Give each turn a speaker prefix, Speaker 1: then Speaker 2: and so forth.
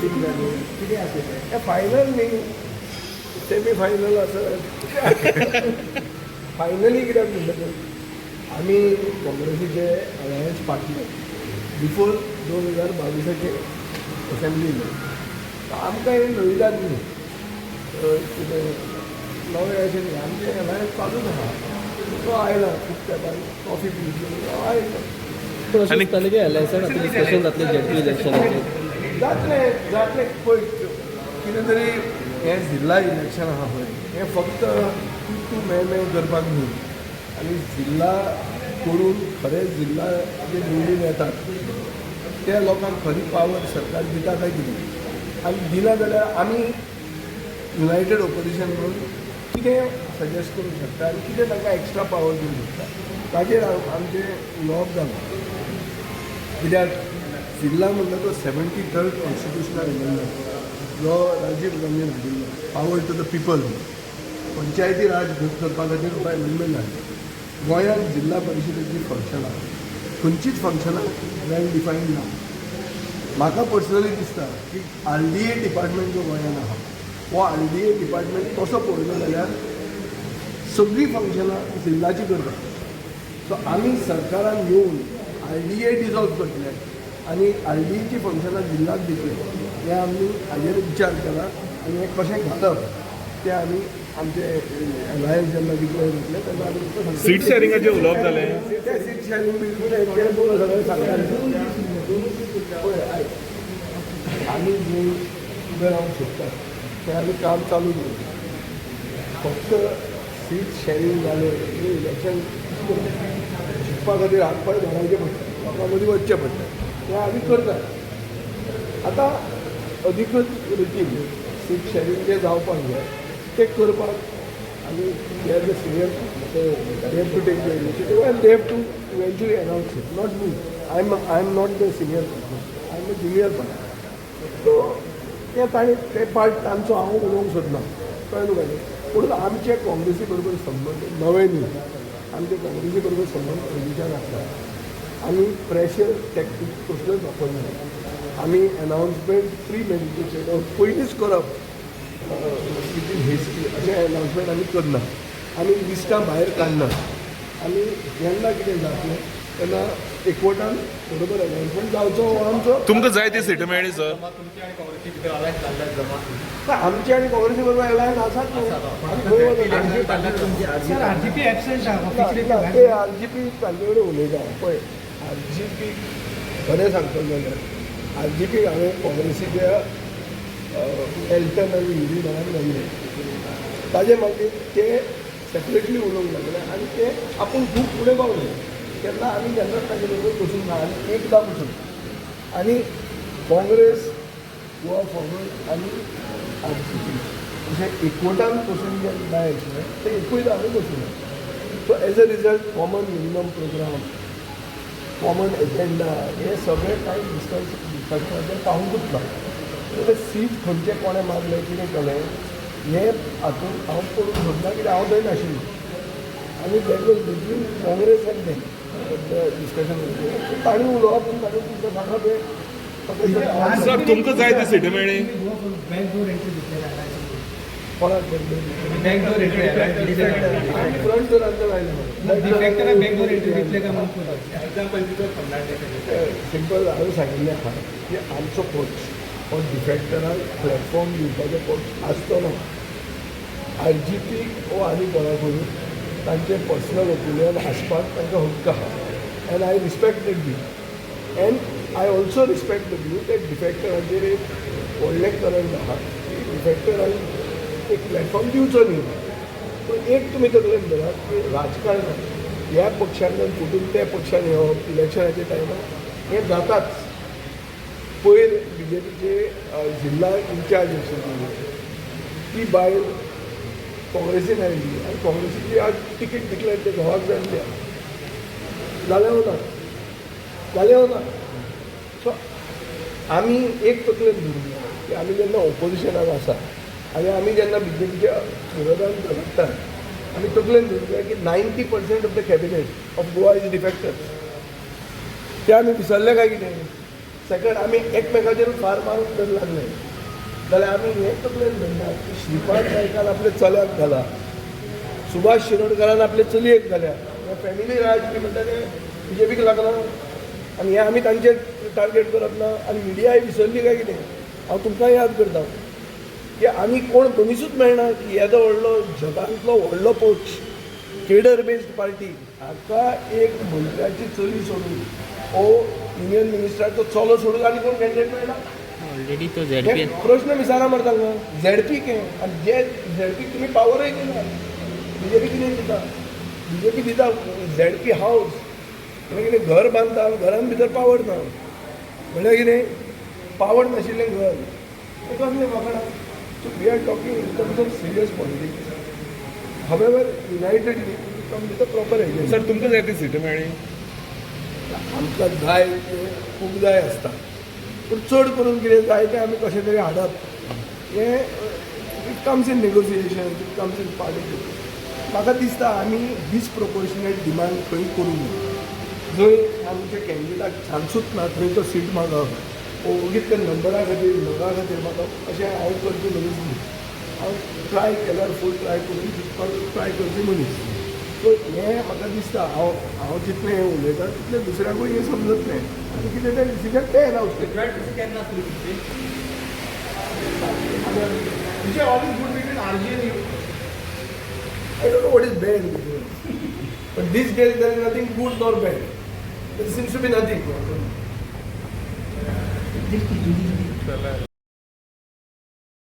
Speaker 1: Meeting जाली कितें आशिल्लें हें फायनल न्ही सेमी फायनल असं फायनली कित्याक म्हणटकच आमी काँग्रेसीचे अलायन्स पार्टनर बिफोर 2022 असेंब्ली आमकां हे नविदाद न्ही कितें नवें अशें न्ही आमचें अलायन्स चालूच आसा तो आयला खूब तेंपान कॉफी पिवची आयला
Speaker 2: अशें दिसतालें की एलआयसान आतां डिस्कशन जातलें जेडपी इलेक्शनाचेर
Speaker 1: जातलें पळय कितें तरी हें जिल्ला इलेक्शन आहा पळय हें फक्त तूं मे करपाक न्ही आनी जिल्ला करून खरेंच जिल्ला जे निवडून येतात त्या लोकांक खरी पावर सरकार दिता काय कितें आनी दिना जाल्यार आमी युनायटेड ऑपोजिशन म्हणून कितें सजेस्ट करूंक शकता आनी कितें तांकां एक्स्ट्रा पावर दिवंक शकता ताजेर आमचें उलोवप जालां कित्याक जिल्ला म्हणटा तो 73rd कॉन्स्टिट्युशनल अमेंडमेंट जो राजीव गांधीन हाडिल्लो पावर टू द पीपल पंचायती राज करपा खातीर तुका अमेंडमेंट हाडली गोंयांत जिल्ला परिशदेची फंक्शनां खंयचीच फंक्शनां वेल डिफायन्ड ना म्हाका पर्सनली दिसता की RDA डिपार्टमेंट जो गोंयांत आहा हो RDA डिपार्टमेंट तसो पळयलो जाल्यार सगळीं फंक्शनां जिल्लाची करता सो आमी सरकारान येवन RDA डिजॉल्व करतले आनी RDAची फंक्शनां जिल्ल्याक दितले हें आमी हाजेर विचार केला आनी हें कशें घालप तें आमी आमचे अलायन्स जेन्ना डिक्लेअर जातले तेन्ना आमी
Speaker 3: सीट शेअरिंगाचे उलोवप जालें
Speaker 1: ते सीट शेअरिंग बी तें दोन सगळें सांगता पळय आयक आमी जे उबे रावंक सोदतात तें आमी काम चालू दवरता फक्त सीट शेअरिंग जालें इलेक्शन जिखपा खातीर हातपाय धरावचे पडटा लोकां मदीं वचचें पडटा तें आमी करतात आतां अधिकृत रितीन सीट शेअरिंग जें जावपाक जाय तें करपाक आनी they are the senior they have to take the initiative and they have to eventually announce it not me I am not the senior person I am the junior person so तें ताणें तें part तांचो हांव उलोवंक सोदना कळ्ळें तुका न्ही पूण आमचे काँग्रेसी बरोबर संबंद नवे न्ही आमचे काँग्रेसी बरोबर संबंद पयलींच्यान आसता आमी प्रेशर टॅक्टीक कसलोच वापरना आमी अनाउन्समेंट प्री मेडिटेटेड पयलींच करप विथीन हिस्ट्री अशें अनाउन्समेंट आमी करना आमी लिस्टां भायर काडना आमी जेन्ना कितें जातलें तेन्ना एकवटान बरोबर अनाउन्समेंट जावचो हो आमचो
Speaker 3: तुमकां जाय ती सीट मेळ्ळी सर
Speaker 1: आमची आनी काँग्रेसी बरोबर अलायन्स आसात ते RGP तांचे कडेन उलयता पळय RGP खरें सांगतलें जाल्यार RGP हांवें काँग्रेसीच्या एल्टन आनी हिरी नांवान घाल्ले ताजे मागीर ते सेपरेटली उलोवंक लागले आनी ते आपूण खूब फुडें पावले तेन्ना आमी जेन्ना ताजे बरोबर बसून आनी एकदां बसून आनी काँग्रेस गोवा फॉरवर्ड आनी RGP अशें एकवटान बसून जे जाय आशिल्लें तें एकूच आमी बसून so as a result common minimum programme common agenda हे सगळें कांय डिस्कशनाचेर पावूंकूच ना ते सीट खंयचे कोणें मारलें कितें केलें हें हातूंत हांव पळोवंक सोदना कित्याक हांव थंय नाशिल्लो आनी that was between Congress end them discussion तांणी उलोवप आनी ताणें तुमकां सांगप हें
Speaker 3: सर तुमकां जाय ती सीट मेळ्ळी
Speaker 1: कोणाक फ्रंट डोरांतल्यान आयलें सिंपल हांवें सांगिल्लें आहा की आमचो पक्ष हो डिफेक्टराक प्लॅटफॉर्म दिवपाचो पक्ष आसचो ना RGP वो आनी कोणा करून तांचें पर्सनल ओपिनियन आसपाक तांकां हक्क आहा and I respect the view and I also respect the view that डिफेक्टराचेर एक व्हडलें करंट आहा की डिफेक्टरांक एक प्लॅटफॉर्म दिवचो न्ही पूण एक तुमी तकलेन धरात की राजकारणान ह्या पक्षांतल्यान फुटून त्या पक्षान येवप इलेक्शनाच्या टायमार हें जाताच पयर BJPचे जिल्ला इन्चार्ज आशिल्ली ती बायल काँग्रेसीन आयिल्ली आनी काँग्रेसीची आज तिकीट डिक्लेअर ते घोवाक जाय दिल्या जालें ना सो आमी एक तकलेन धरून की आमी जेन्ना ऑपोजिशनाक आसा आनी आमी जेन्ना BJPच्या विरोधान झगडटात आमी तकलेन धरून जाय की 90% of the cabinet of Goa is defectors ते आमी विसरले काय कितें सेकंड आमी एकमेकाचेर फार मारूंक जर लागले जाल्यार आमी हें तकलेन धरना की श्रीपाद नायकान आपल्या चल्याक घाला, सुभाष शिरोडकरान आपले चलयेक घाल्या, फॅमिली राजकीय म्हणटा ते BJPक लागला आनी हें आमी तांचेर टार्गेट करप ना. आनी मिडियाय विसरली काय कितें, हांव तुमकां याद करता की आमी कोण मनीसूच मेळना की येदो व्हडलो जगांतलो व्हडलो पक्ष केडर बेस्ड पार्टी हाका एक मंत्र्याची चली सोडून ओ युनियन मिनिस्टराचो चलो सोडून आनी कोण कॅन्डिडेट मेळना.
Speaker 2: ऑलरेडी तो
Speaker 1: हे प्रश्न विचारा मरे तांकां झेडपी के आनी जे झेडपीक तुमी पावरय दिना. BJP कितें दिता, BJP दिता झेडपी हावस म्हणजे कितें घर बांदता, घरान भितर पावर ना म्हळ्यार कितें पावर नाशिल्लें घर हें कसलें म्हाका. So we are talking in terms of serious politics. However unitedly come with a proper agenda.
Speaker 3: Sir तुमकां जाय ती सीट मेळ्ळी?
Speaker 1: आमकां जाय ते खूब जाय आसता पूण चड करून कितें जाय तें आमी कशें तरी हाडप हें it comes in negotiation, it comes in politics. म्हाका दिसता आमी डिसप्रोपोर्शनेट डिमांड खंय करूंक ना. जंय आमच्या कॅन्डिडेटाक चान्सूच ना थंय तो सीट मागप ओगीच त्या नंबरा खातीर नगा खातीर मागप अशें हांव करचें मनीस न्ही. हांव ट्राय केल्यार फूल ट्राय करून जिखपाक ट्राय करचें मनीस. सो हें म्हाका दिसता हांव जितलें हें उलयतां तितलें दुसऱ्याकूय हें समजतलें आनी कितें तें डिसिजन ते येना Which are always good between RJ and you. I don't know what is bad between us. But these days there is nothing good nor bad. There seems to be nothing.